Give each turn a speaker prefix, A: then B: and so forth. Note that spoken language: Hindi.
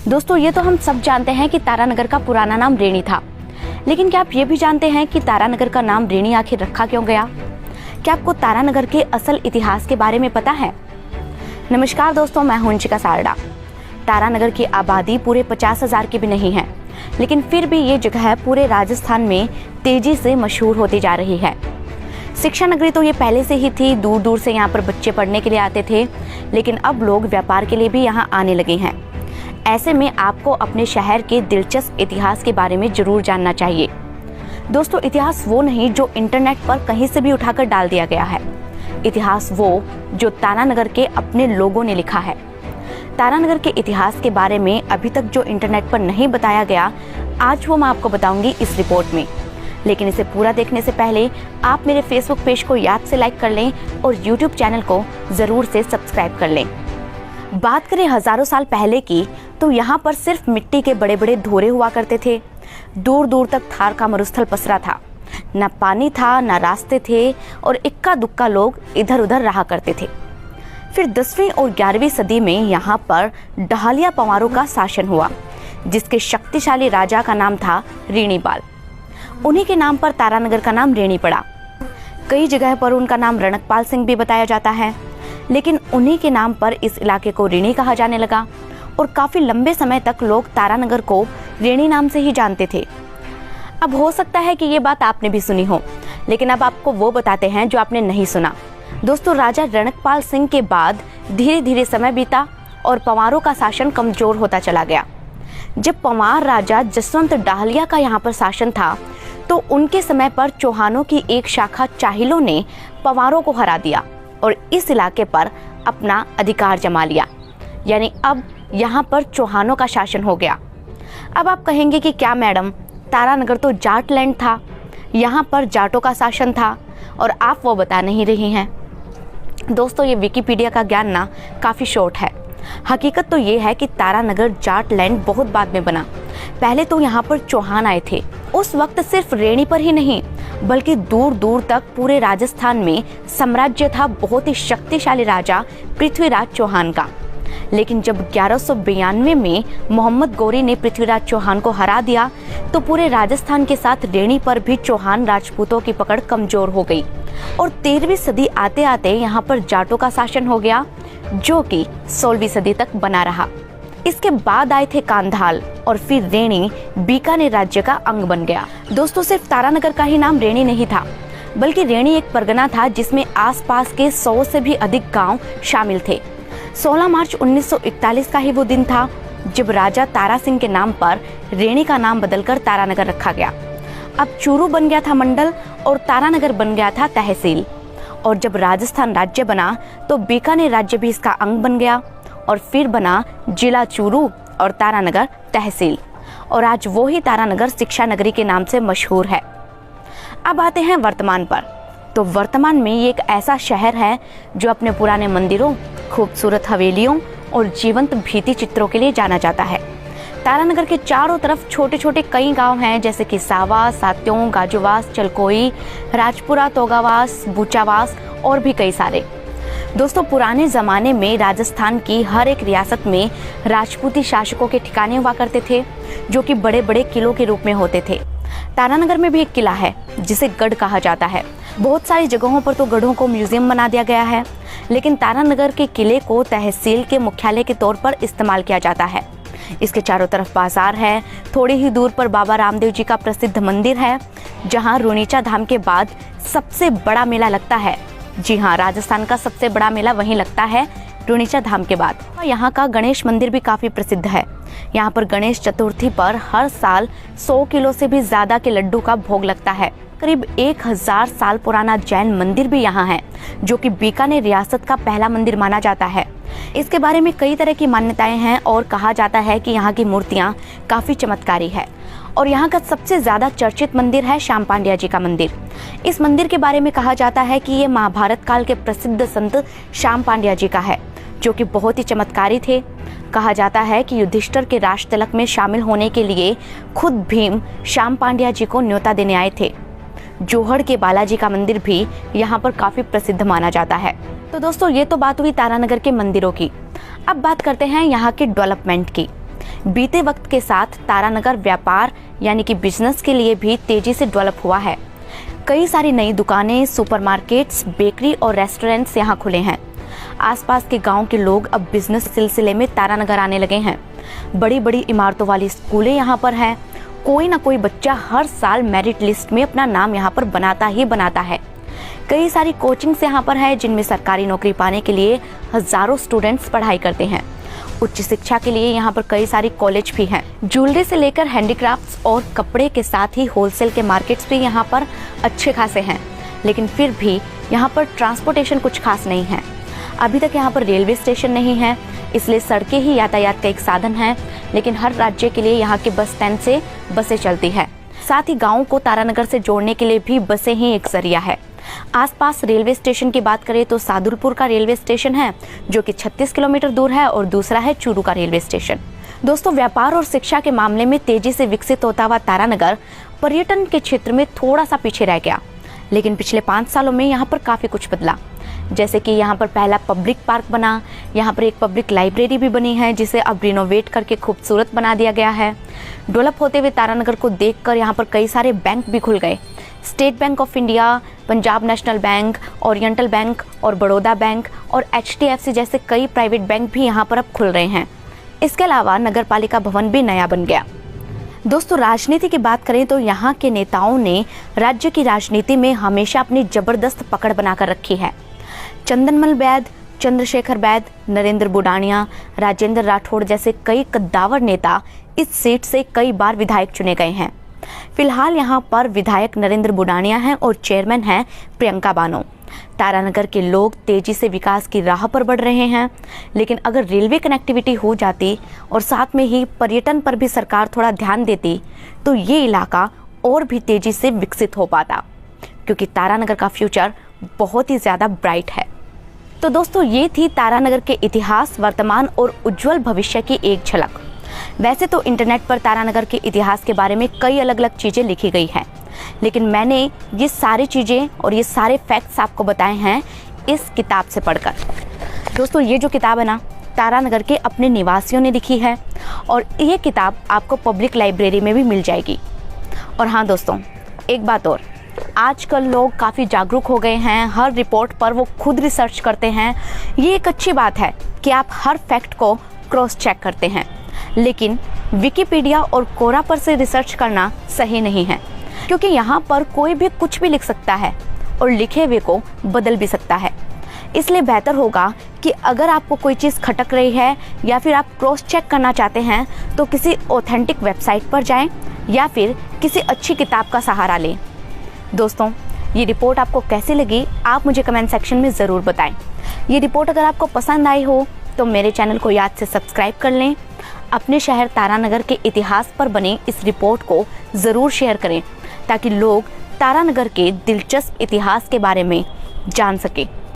A: दोस्तों ये तो हम सब जानते हैं कि तारानगर का पुराना नाम रेणी था, लेकिन क्या आप ये भी जानते हैं कि तारानगर का नाम रेणी आखिर रखा क्यों गया? क्या आपको तारानगर के असल इतिहास के बारे में पता है? नमस्कार दोस्तों, मैं हूं अंशिका सारडा। तारानगर की आबादी पूरे 50,000 की भी नहीं है, लेकिन फिर भी ये जगह पूरे राजस्थान में तेजी से मशहूर होती जा रही है। शिक्षा नगरी तो ये पहले से ही थी, दूर दूर से यहाँ पर बच्चे पढ़ने के लिए आते थे, लेकिन अब लोग व्यापार के लिए भी यहाँ आने लगे हैं। ऐसे में आपको अपने शहर के दिलचस्प इतिहास के बारे में जरूर जानना चाहिए। दोस्तों, इतिहास वो नहीं जो इंटरनेट पर कहीं से भी उठाकर डाल दिया गया है। इतिहास वो जो तारानगर के अपने लोगों ने लिखा है। तारानगर के इतिहास के बारे में अभी तक जो इंटरनेट पर नहीं बताया गया, आज वो मैं आपको बताऊंगी इस रिपोर्ट में। लेकिन इसे पूरा देखने से पहले आप मेरे फेसबुक पेज को याद से लाइक कर लें और यूट्यूब चैनल को जरूर से सब्सक्राइब कर लें। बात करें हजारों साल पहले की, तो यहाँ पर सिर्फ मिट्टी के बड़े बड़े ढोरे हुआ करते थे। दूर दूर तक थार का मरुस्थल पसरा था। न पानी था, न रास्ते थे, और इक्का दुक्का लोग इधर उधर रहा करते थे। फिर 10वीं और 11वीं सदी में यहाँ पर डहालिया पंवारों का शासन हुआ, जिसके शक्तिशाली राजा का नाम था रेणीपाल। उन्हीं के नाम पर तारानगर का नाम रेणी पड़ा। कई जगह पर उनका नाम रणकपाल सिंह भी बताया जाता है, लेकिन उन्हीं के नाम पर इस इलाके को रेणी कहा जाने लगा और काफी लंबे समय तक लोग तारानगर को रेणी नाम से ही जानते थे। अब हो सकता है कि ये बात आपने भी सुनी हो, लेकिन अब आपको वो बताते हैं जो आपने नहीं सुना। दोस्तों, राजा रणकपाल सिंह के बाद धीरे धीरे समय बीता और पंवारों का शासन कमजोर होता चला गया। जब पंवार राजा जसवंत डाहलिया का यहाँ पर शासन था, तो उनके समय पर चौहानों की एक शाखा चाहिलों ने पंवारों को हरा दिया और इस इलाके पर अपना अधिकार जमा लिया। यानी अब यहाँ पर चौहानों का शासन हो गया। अब आप कहेंगे कि क्या मैडम, तारानगर तो जाट लैंड था, यहाँ पर जाटों का शासन था और आप वो बता नहीं रही हैं। दोस्तों, ये विकिपीडिया का ज्ञान ना काफ़ी शॉर्ट है। हकीकत तो ये है कि तारानगर जाट लैंड बहुत बाद में बना। पहले तो यहाँ पर चौहान आए थे। उस वक्त सिर्फ रेणी पर ही नहीं, बल्कि दूर दूर तक पूरे राजस्थान में साम्राज्य था बहुत ही शक्तिशाली राजा पृथ्वीराज चौहान का। लेकिन जब 1192 में मोहम्मद गौरी ने पृथ्वीराज चौहान को हरा दिया, तो पूरे राजस्थान के साथ रेणी पर भी चौहान राजपूतों की पकड़ कमजोर हो गई और 13वीं सदी आते आते यहाँ पर जाटों का शासन हो गया, जो कि 16वीं सदी तक बना रहा। इसके बाद आए थे कांधाल और फिर रेणी बीकानेर राज्य का अंग बन गया। दोस्तों, सिर्फ तारानगर का ही नाम रेणी नहीं था, बल्कि रेणी एक परगना था जिसमें आसपास के 100 से भी अधिक गांव शामिल थे। 16 मार्च 1941 का ही वो दिन था जब राजा तारा सिंह के नाम पर रेणी का नाम बदलकर तारानगर रखा गया। अब चूरू बन गया था मंडल और तारानगर बन गया था तहसील। और जब राजस्थान राज्य बना तो बीकानेर राज्य भी इसका अंग बन गया और फिर बना जिला चूरू और तारानगर तहसील। और आज वो ही तारानगर शिक्षा नगरी के नाम से मशहूर है। अब आते हैं वर्तमान पर। तो वर्तमान में ये एक ऐसा शहर है जो अपने पुराने मंदिरों, खूबसूरत हवेलियों और जीवंत भित्ति चित्रों के लिए जाना जाता है। तारानगर के चारों तरफ छोटे छोटे कई गांव हैं, जैसे कि सावास, सात्यों, गाजूवास, चलकोई, राजपुरा, तोगावास, बूचावास और भी कई सारे। दोस्तों, पुराने ज़माने में राजस्थान की हर एक रियासत में राजपूती शासकों के ठिकाने हुआ करते थे, जो कि बड़े बड़े किलों के रूप में होते थे। तारानगर में भी एक किला है जिसे गढ़ कहा जाता है। बहुत सारी जगहों पर तो गढ़ों को म्यूजियम बना दिया गया है, लेकिन तारानगर के किले को तहसील के मुख्यालय के तौर पर इस्तेमाल किया जाता है। इसके चारों तरफ बाजार है। थोड़ी ही दूर पर बाबा रामदेव जी का प्रसिद्ध मंदिर है, जहां रुणीचा धाम के बाद सबसे बड़ा मेला लगता है। जी हाँ, राजस्थान का सबसे बड़ा मेला वहीं लगता है, रुणीचा धाम के बाद। यहाँ का गणेश मंदिर भी काफी प्रसिद्ध है। यहाँ पर गणेश चतुर्थी पर हर साल 100 किलो से भी ज्यादा के लड्डू का भोग लगता है। करीब 1000 साल पुराना जैन मंदिर भी यहाँ है, जो कि बीकानेर रियासत का पहला मंदिर माना जाता है। इसके बारे में कई तरह की मान्यताएं हैं और कहा जाता है कि यहाँ की मूर्तियाँ काफी चमत्कारी है। और यहाँ का सबसे ज्यादा चर्चित मंदिर है श्याम पांड्या जी का मंदिर। इस मंदिर के बारे में कहा जाता है कि ये महाभारत काल के प्रसिद्ध संत श्याम पांड्या जी का है, जो कि बहुत ही चमत्कारी थे। कहा जाता है कि युधिष्ठिर के राज तिलक में शामिल होने के लिए खुद भीम श्याम पांड्या जी को न्योता देने आए थे। जोहड़ के बालाजी का मंदिर भी यहाँ पर काफी प्रसिद्ध माना जाता है। तो दोस्तों, ये तो बात हुई तारानगर के मंदिरों की। अब बात करते हैं यहाँ के डेवलपमेंट की। बीते वक्त के साथ तारानगर व्यापार यानी कि बिजनेस के लिए भी तेजी से डेवलप हुआ है। कई सारी नई दुकानें, सुपरमार्केट्स, बेकरी और रेस्टोरेंट्स यहाँ खुले हैं। आसपास के गांव के लोग अब बिजनेस सिलसिले में तारानगर आने लगे हैं। बड़ी बड़ी इमारतों वाली स्कूलें यहाँ पर हैं। कोई ना कोई बच्चा हर साल मेरिट लिस्ट में अपना नाम यहाँ पर बनाता ही बनाता है। कई सारी कोचिंग्स यहाँ पर है जिनमें सरकारी नौकरी पाने के लिए हजारों स्टूडेंट्स पढ़ाई करते हैं। उच्च शिक्षा के लिए यहाँ पर कई सारी कॉलेज भी हैं। ज्वेलरी से लेकर हैंडीक्राफ्ट्स और कपड़े के साथ ही होलसेल के मार्केट्स भी यहाँ पर अच्छे खासे हैं। लेकिन फिर भी यहाँ पर ट्रांसपोर्टेशन कुछ खास नहीं है। अभी तक यहाँ पर रेलवे स्टेशन नहीं है, इसलिए सड़कें ही यातायात का एक साधन है। लेकिन हर राज्य के लिए यहाँ के बस स्टैंड से बसें चलती है। साथ ही गाँव को तारानगर से जोड़ने के लिए भी बसें ही एक जरिया है। आसपास रेलवे स्टेशन की बात करें तो सादुलपुर का रेलवे स्टेशन है जो कि 36 किलोमीटर दूर है और दूसरा है चूरू का रेलवे स्टेशन। दोस्तों, व्यापार और शिक्षा के मामले में तेजी से विकसित होता हुआ तारानगर पर्यटन के क्षेत्र में थोड़ा सा पीछे रह गया। लेकिन पिछले 5 सालों में यहाँ पर काफी कुछ बदला। जैसे कि यहाँ पर पहला पब्लिक पार्क बना, यहाँ पर एक पब्लिक लाइब्रेरी भी बनी है जिसे अब रिनोवेट करके खूबसूरत बना दिया गया है। डेवलप होते हुए तारानगर को देखकर यहाँ पर कई सारे बैंक भी खुल गए। State bank of India, Punjab national bank, oriental bank और बड़ौदा बैंक और HDFC जैसे कई प्राइवेट बैंक भी यहाँ पर अब खुल रहे हैं। इसके अलावा नगर पालिका भवन भी नया बन गया। दोस्तों, राजनीति की बात करें तो यहाँ के नेताओं ने राज्य की राजनीति में हमेशा अपनी जबरदस्त पकड़ बनाकर रखी है। चंदनमल बैद, चंद्रशेखर बैद, नरेंद्र बुडानिया, राजेंद्र राठौड़ जैसे कई कद्दावर नेता इस सीट से कई बार विधायक चुने गए हैं। फिलहाल यहाँ पर विधायक नरेंद्र बुडानिया हैं और चेयरमैन हैं प्रियंका बानो। तारानगर के लोग तेजी से विकास की राह पर बढ़ रहे हैं। लेकिन अगर रेलवे कनेक्टिविटी हो जाती और साथ में ही पर्यटन पर भी सरकार थोड़ा ध्यान देती तो ये इलाका और भी तेजी से विकसित हो पाता, क्योंकि तारानगर का फ्यूचर बहुत ही ज़्यादा ब्राइट है। तो दोस्तों, ये थी तारानगर के इतिहास, वर्तमान और उज्जवल भविष्य की एक झलक। वैसे तो इंटरनेट पर तारानगर के इतिहास के बारे में कई अलग अलग चीज़ें लिखी गई हैं, लेकिन मैंने ये सारी चीज़ें और ये सारे फैक्ट्स आपको बताए हैं इस किताब से पढ़कर। दोस्तों, ये जो किताब है ना, तारानगर के अपने निवासियों ने लिखी है और ये किताब आपको पब्लिक लाइब्रेरी में भी मिल जाएगी। और हाँ दोस्तों, एक बात और, आजकल लोग काफ़ी जागरूक हो गए हैं। हर रिपोर्ट पर वो खुद रिसर्च करते हैं। ये एक अच्छी बात है कि आप हर फैक्ट को क्रॉस चेक करते हैं, लेकिन विकिपीडिया और कोरा पर से रिसर्च करना सही नहीं है, क्योंकि यहाँ पर कोई भी कुछ भी लिख सकता है और लिखे हुए को बदल भी सकता है। इसलिए बेहतर होगा कि अगर आपको कोई चीज़ खटक रही है या फिर आप क्रॉस चेक करना चाहते हैं तो किसी ऑथेंटिक वेबसाइट पर जाएं या फिर किसी अच्छी किताब का सहारा लें। दोस्तों, ये रिपोर्ट आपको कैसी लगी आप मुझे कमेंट सेक्शन में ज़रूर बताएं। ये रिपोर्ट अगर आपको पसंद आई हो तो मेरे चैनल को याद से सब्सक्राइब कर लें। अपने शहर तारानगर के इतिहास पर बने इस रिपोर्ट को ज़रूर शेयर करें ताकि लोग तारानगर के दिलचस्प इतिहास के बारे में जान सकें।